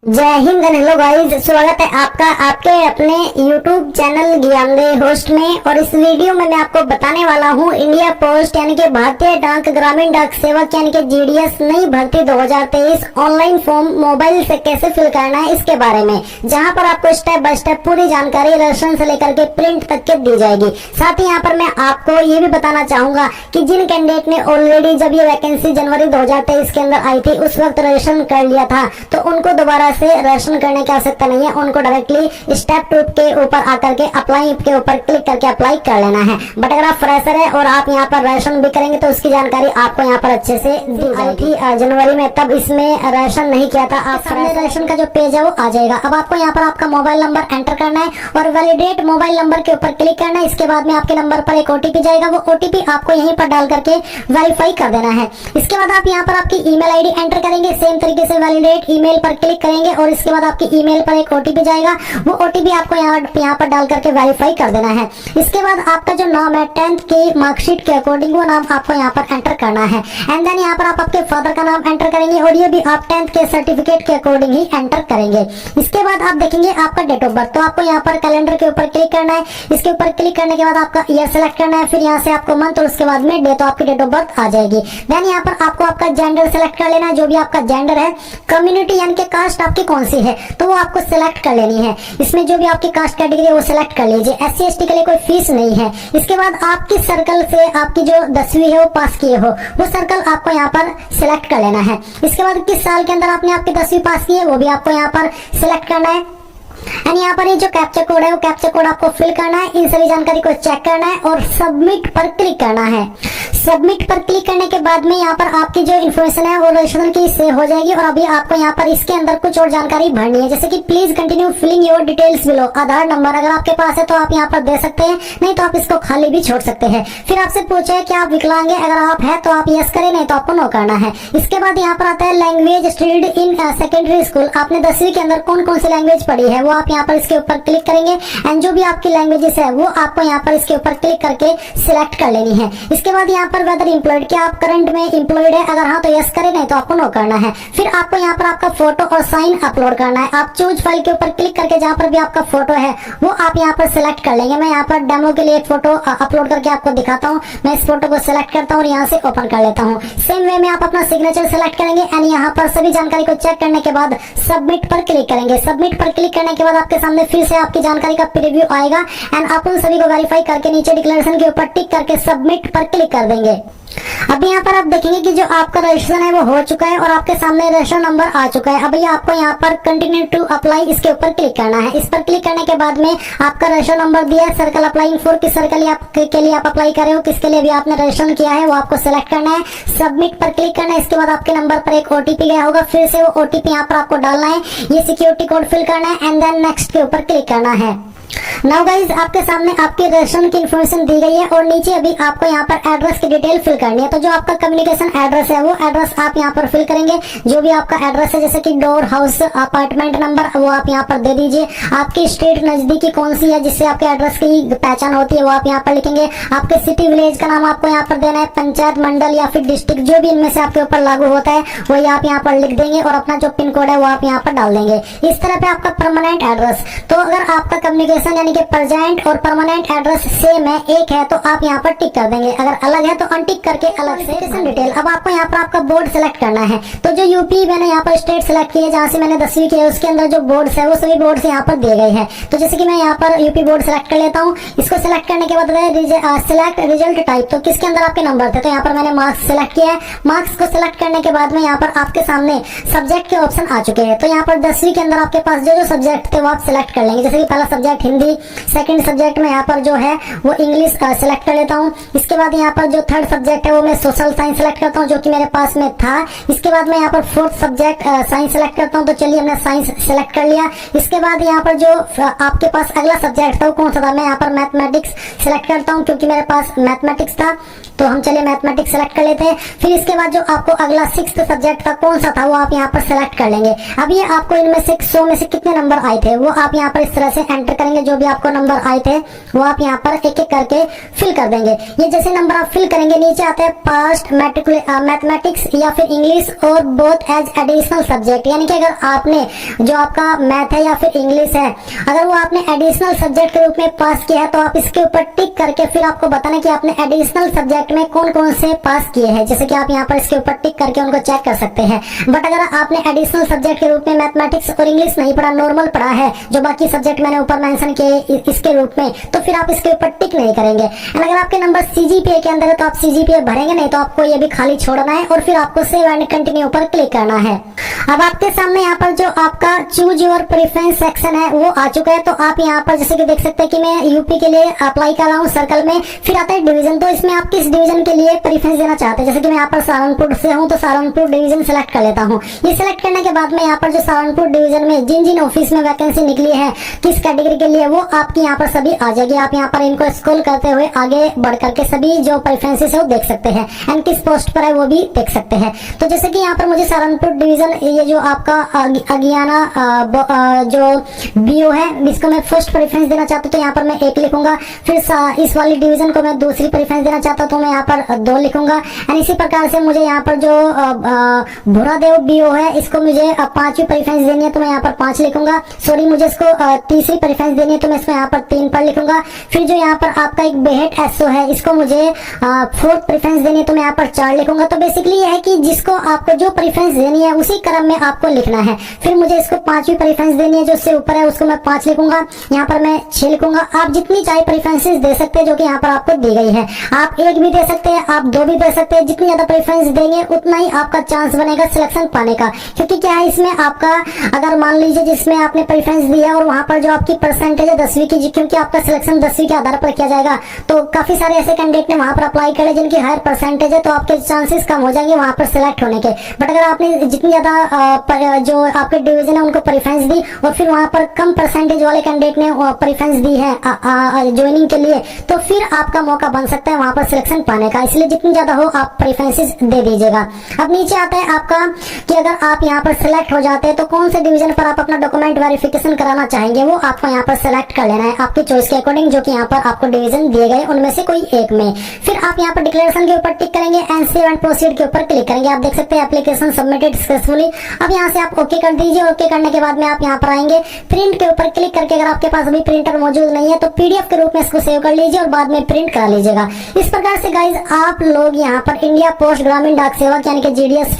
जय Hind and hello guys, स्वागत है आपका आपके अपने YouTube चैनल ज्ञानदेव होस्ट में। और इस वीडियो में मैं आपको बताने वाला हूं इंडिया पोस्ट यानी कि भारतीय डाक ग्रामीण डाक सेवक यानी कि GDS नई भर्ती 2023 ऑनलाइन फॉर्म मोबाइल से कैसे फिल करना है इसके बारे में, जहां पर आपको स्टेप बाय स्टेप पूरी जानकारी रेफरेंस से लेकर के प्रिंट तक के दी जाएगी। साथ ही यहाँ पर मैं आपको ये भी बताना चाहूंगा कि जिन कैंडिडेट ने ऑलरेडी जब ये वैकेंसी जनवरी 2023 के अंदर आई थी उस वक्त रजिस्ट्रेशन कर लिया था, तो उनको दोबारा से रजिस्ट्रेशन करने की आवश्यकता नहीं है। उनको डायरेक्टली स्टेप 2 के ऊपर आकर के अप्लाई के ऊपर क्लिक करके अप्लाई कर लेना है। बट अगर आप फ्रेशर है और आप यहाँ पर रजिस्ट्रेशन भी करेंगे तो उसकी जानकारी आपको यहाँ पर अच्छे से दी जाएगी। जनवरी में तब इसमें रजिस्ट्रेशन नहीं किया था, आप सामने रजिस्ट्रेशन का जो पेज है वो आ जाएगा। अब आपको यहाँ पर आपका मोबाइल नंबर एंटर करना है और वैलिडेट मोबाइल नंबर के ऊपर क्लिक करना है। इसके बाद में आपके नंबर पर एक OTP जाएगा, वो OTP आपको यहीं पर डाल करके वेरीफाई कर देना है। इसके बाद आप यहाँ पर आपकी ईमेल ID एंटर करेंगे, सेम तरीके से वैलिडेट ईमेल पर क्लिक करेंगे और इसके बाद आपकी ईमेल पर एक OTP जाएगा, वो OTP आपको यहाँ पर डाल करके वेरीफाई कर देना है। इसके बाद आपका जो नाम है 10th की मार्कशीट के अकॉर्डिंग वो नाम आपको यहाँ पर एंटर करना है। एंड देन यहाँ पर आप आपके फादर का नाम एंटर करेंगे और ये भी आप 10th के सर्टिफिकेट के अकॉर्डिंग ही एंटर करेंगे। इसके बाद आप देखेंगे आपका डेट ऑफ बर्थ, तो आपको यहाँ पर कैलेंडर के ऊपर क्लिक करना है। इसके ऊपर क्लिक करने के बाद आपका ईयर सेलेक्ट करना है, फिर यहाँ से आपको मंथ और उसके बाद में डे, तो आपकी डेट ऑफ बर्थ आ जाएगी। देन यहाँ पर आपको आपका जेंडर सेलेक्ट कर लेना है, जो भी आपका जेंडर है। कम्युनिटी यानी कि कास्ट आपकी कौन सी है तो वो आपको सेलेक्ट कर लेनी है। इसमें जो भी आपकी कास्ट कैटेगरी है वो सेलेक्ट कर लीजिए। SC ST के लिए कोई फीस नहीं है। इसके बाद आप किस सर्कल से आपकी जो 10वीं है वो पास किए हो वो सर्कल आपको यहाँ पर सेलेक्ट कर लेना है। इसके बाद किस साल के अंदर आपने आपकी 10वीं पास की है वो भी आपको यहाँ पर सेलेक्ट करना है। एंड यहाँ पर ये जो कैप्चा कोड है वो कैप्चा कोड आपको फिल करना है, इन सभी जानकारी को चेक करना है और सबमिट पर क्लिक करना है। सबमिट पर क्लिक करने के बाद में यहाँ पर आपकी जो इन्फॉर्मेशन है वो रजिस्ट्रेशन की सेव हो जाएगी। और अभी आपको यहाँ पर इसके अंदर कुछ और जानकारी भरनी है, जैसे कि please continue filling your details below. Aadhaar number अगर आपके पास है तो आप यहाँ पर दे सकते हैं, नहीं तो आप इसको खाली भी छोड़ सकते हैं। फिर आपसे पूछा है कि आप विकलांग है, अगर आप है तो आप यस करें, नहीं तो आपको नो करना है। इसके बाद यहाँ पर आता है language studied in secondary school. आपने 10वीं के अंदर कौन कौन सी लैंग्वेज पढ़ी है वो आप यहाँ पर इसके ऊपर क्लिक करेंगे। एंड जो भी आपकी लैंग्वेजेस है वो आपको यहाँ पर इसके ऊपर क्लिक करके सिलेक्ट कर लेनी है। इसके बाद यहाँ पर वेदर एम्प्लॉयड, क्या आप करंट में एम्प्लॉयड है, अगर हाँ तो यस करें, नहीं तो आपको नो करना है। फिर आपको यहाँ पर आपका फोटो और साइन अपलोड करना है। आप चूज फाइल के ऊपर क्लिक करके जहाँ पर भी आपका फोटो है वो आप यहाँ पर सिलेक्ट कर लेंगे। मैं यहाँ पर डेमो के लिए एक फोटो अपलोड करके आपको दिखाता हूँ। मैं इस फोटो को सिलेक्ट करता हूँ और यहाँ से ओपन कर लेता हूँ। सेम वे में आप अपना सिग्नेचर सिलेक्ट करेंगे एंड यहाँ पर सभी जानकारी को चेक करने के बाद सबमिट पर क्लिक करेंगे। सबमिट पर क्लिक करने के बाद आपके सामने फिर से आपकी जानकारी का प्रीव्यू आएगा एंड आप उन सभी को वेरीफाई करके नीचे डिक्लेरेशन के ऊपर टिक करके सबमिट पर क्लिक कर देंगे। अब यहाँ पर आप देखेंगे कि जो आपका रजिस्ट्रेशन है वो हो चुका है और आपके सामने रजिस्ट्रेशन नंबर आ चुका है। अभी आपको यहाँ पर कंटिन्यू टू अप्लाई इसके ऊपर क्लिक करना है। इस पर क्लिक करने के बाद में आपका रजिस्ट्रेशन नंबर दिया है, सर्कल अप्लाइंग फॉर, किस सर्कल के लिए आप अप्लाई कर रहे हो, किसके लिए भी आपने रजिस्ट्रेशन किया है वो आपको सेलेक्ट करना है। सबमिट पर क्लिक करना है। इसके बाद आपके नंबर पर एक OTP गया होगा, फिर से वो OTP यहाँ पर आपको डालना है, ये सिक्योरिटी कोड फिल करना है एंड देन नेक्स्ट के ऊपर क्लिक करना है। नाउ गाइज आपके सामने आपके रजिस्ट्रेशन की इन्फॉर्मेशन दी गई है और नीचे अभी आपको यहाँ पर एड्रेस की डिटेल फिल करनी है। तो जो आपका कम्युनिकेशन एड्रेस है वो एड्रेस आप यहाँ पर फिल करेंगे। जो भी आपका एड्रेस है जैसे कि डोर, हाउस, अपार्टमेंट नंबर वो आप यहाँ पर दे दीजिए। आपकी स्ट्रीट नजदीकी कौन सी है जिससे आपके एड्रेस की पहचान होती है वो आप यहाँ पर लिखेंगे। आपके सिटी विलेज का नाम आपको यहाँ पर देना है, पंचायत, मंडल या फिर डिस्ट्रिक्ट जो भी इनमें से आपके ऊपर लागू होता है वही आप यहाँ पर लिख देंगे और अपना जो पिन कोड है वो आप यहाँ पर डाल देंगे। इस तरह पे आपका परमानेंट एड्रेस, तो अगर आपका कम्युनिकेशन यानी कि प्रेजेंट और परमानेंट एड्रेस सेम है, एक है, तो आप यहाँ पर टिक कर देंगे। अगर अलग है तो अनटिक करके अलग से डिटेल। अब आपको यहाँ पर आपका बोर्ड सेलेक्ट करना है। तो जो यूपी मैंने यहाँ पर स्टेट सेलेक्ट किया जहाँ से मैंने 10वीं की है उसके अंदर जो बोर्ड्स है वो सभी बोर्ड्स यहाँ पर दिए गए हैं। तो जैसे कि मैं यहाँ पर यूपी बोर्ड सेलेक्ट कर लेता हूँ। इसको सेलेक्ट करने के बाद सिलेक्ट रिजल्ट टाइप, तो किसके अंदर आपके नंबर थे, तो यहाँ पर मैंने मार्क्स सेलेक्ट किया है। मार्क्स को सिलेक्ट करने के बाद में यहाँ पर आपके सामने सब्जेक्ट के ऑप्शन आ चुके हैं। तो यहाँ पर 10वीं के अंदर आपके पास जो सब्जेक्ट थे वो आप सिलेक्ट कर लेंगे। जैसे कि पहला सब्जेक्ट हिंदी, सेकंड सब्जेक्ट में यहाँ पर जो है वो इंग्लिश सेलेक्ट कर लेता हूँ। इसके बाद यहाँ पर जो थर्ड सब्जेक्ट है वो मैं सोशल साइंस सेलेक्ट करता हूँ जो कि मेरे पास में था। इसके बाद मैं यहाँ पर फोर्थ सब्जेक्ट साइंस सेलेक्ट करता हूँ। तो चलिए हमने साइंस सेलेक्ट कर लिया। इसके बाद यहाँ पर जो आपके पास अगला सब्जेक्ट था वो कौन सा था, मैं यहाँ पर मैथमेटिक्स सेलेक्ट करता हूँ क्योंकि मेरे पास मैथमेटिक्स था। तो हम चलिए मैथमेटिक्स सेलेक्ट कर लेते हैं। फिर इसके बाद जो आपको अगला 6th सब्जेक्ट का कौन सा था वो आप यहाँ पर सेलेक्ट कर लेंगे। अब ये आपको इनमें से 100 में से कितने नंबर आए थे वो आप यहाँ पर इस तरह से एंटर करेंगे। पहले जो भी आपको नंबर आए थे वो आप यहाँ पर एक एक करके फिल कर देंगे। ये जैसे नंबर आप फिल करेंगे नीचे आता है पास्ट मैथमेटिक्स या फिर इंग्लिश और बोथ एज एडिशनल सब्जेक्ट, यानी कि अगर आपने जो आपका मैथ है या फिर इंग्लिश है अगर वो आपने एडिशनल सब्जेक्ट के रूप में पास किया है तो आप इसके ऊपर टिक करके फिर आपको बताना कि आपने एडिशनल सब्जेक्ट में कौन कौन से पास किए हैं। जैसे कि आप यहाँ पर इसके ऊपर टिक करके उनको चेक कर सकते हैं। बट अगर आपने एडिशनल सब्जेक्ट के रूप में मैथमेटिक्स और इंग्लिश नहीं पढ़ा, नॉर्मल पढ़ा है जो बाकी सब्जेक्ट मैंने ऊपर मेंशन किए इसके रूप में, तो फिर आप इसके ऊपर टिक नहीं करेंगे। एंड अगर आपके नंबर सीजीपीए के अंदर है तो आप सीजीपीए भरेंगे, नहीं तो आपको ये भी खाली छोड़ना है और फिर आपको सेव एंड कंटिन्यू पर क्लिक करना है। अब आपके सामने यहाँ पर जो आपका चूज योर प्रेफरेंस सेक्शन है वो आ चुका है। तो आप यहाँ पर जैसे कि देख सकते हैं कि मैं यूपी के लिए अप्लाई कर रहा हूँ सर्कल में, फिर आता है डिवीजन। तो इसमें आप किस डिवीजन के लिए प्रेफरेंस देना चाहते हैं, जैसे कि मैं यहाँ पर सहारनपुर से हूँ तो सहारनपुर डिवीजन सेलेक्ट कर लेता हूँ। ये सिलेक्ट करने के बाद में यहाँ पर जो सहारनपुर डिवीजन में जिन जिन ऑफिस में वैकेंसी निकली है किस कैटेगरी के लिए वो आपकी यहाँ पर सभी आ जाएगी। आप यहाँ पर इनको स्क्रॉल करते हुए आगे बढ़ करके सभी जो प्रेफरेंसेस है वो देख सकते हैं एंड किस पोस्ट पर है वो भी देख सकते हैं। तो जैसे कि यहाँ पर मुझे सहारनपुर डिवीजन ये जो आपका अगियाना जो बीओ है इसको मैं फर्स्ट प्रेफरेंस देना चाहता हूँ तो यहाँ पर मैं 1 लिखूंगा। फिर इस वाली डिवीजन को मैं दूसरी प्रेफरेंस देना चाहता हूँ तो मैं यहाँ पर 2 लिखूंगा। एंड इसी प्रकार से मुझे यहाँ पर जो भूरादेव बीओ है इसको मुझे 5वीं प्रेफरेंस देनी है तो मैं यहाँ पर 5 लिखूंगा। सॉरी, मुझे इसको तीसरी प्रेफरेंस देनी है तो मैं इसमें यहाँ पर 3 पर लिखूंगा। फिर जो यहाँ पर आपका एक बेहेट एसओ है इसको मुझे 4th प्रेफरेंस देनी है तो मैं यहाँ पर 4 लिखूंगा। तो बेसिकली ये है कि जिसको आपको जो प्रेफरेंस देनी है उसी क्रम में आपको लिखना है। फिर मुझे इसको 5वीं प्रेफरेंस देनी है जो उससे ऊपर है उसको मैं 5 लिखूंगा, यहाँ पर मैं 6 लिखूंगा। आप जितनी चाहे प्रेफरेंसेस दे सकते हैं जो कि यहाँ पर आपको दी गई है। आप 1 भी दे सकते हैं, आप 2 भी दे सकते हैं। जितनी ज्यादा प्रेफरेंस देंगे उतना ही आपका चांस बनेगा सिलेक्शन पाने का। क्योंकि क्या है इसमें आपका अगर मान लीजिए जिसमें आपने प्रेफरेंस दिया और वहां पर जो आपकी परसेंटेज है 10वीं की, क्योंकि आपका सिलेक्शन 10वीं के आधार पर किया जाएगा तो काफी सारे ऐसे कैंडिडेट ने वहां पर अप्लाई करे जिनकी हायर परसेंटेज है तो आपके चांसेस कम हो जाएंगे वहां पर सिलेक्ट होने के। बट अगर आपने जितनी ज्यादा जो आपके डिवीजन है उनको प्रेफरेंस दी और फिर वहां पर कम परसेंटेज वाले कैंडिडेट ने प्रेफरेंस दी है ज्वाइनिंग के लिए तो फिर आपका मौका बन सकता है वहां पर सिलेक्शन पाने का। इसलिए जितनी ज्यादा हो आप प्रेफरेंसेस दे दीजिएगा। अब नीचे आता है आपका कि अगर आप यहाँ पर सिलेक्ट हो जाते हैं तो कौन से डिवीजन पर आप अपना डॉक्यूमेंट वेरिफिकेशन कराना चाहेंगे वो आपको यहाँ पर सिलेक्ट कर लेना है आपकी चॉइस के अकॉर्डिंग, जो कि यहाँ पर आपको डिवीजन दिए गए उनमें से कोई एक में। फिर आप यहाँ पर डिक्लेरेशन के ऊपर टिक करेंगे एंड सेव एंड प्रोसीड के ऊपर क्लिक करेंगे। आप देख सकते हैं एप्लीकेशन सबमिटेड सक्सेसफुली। अब यहाँ से आप ओके कर दीजिए। ओके करने के बाद में आप यहाँ पर आएंगे प्रिंट के ऊपर क्लिक करके, अगर आपके पास अभी प्रिंटर मौजूद नहीं है तो पीडीएफ के रूप में इसको सेव कर लीजिए और बाद में प्रिंट करा लीजिएगा। इस प्रकार से गाइज आप लोग यहाँ पर इंडिया पोस्ट ग्रामीण डाक सेवा यानी कि जीडीएस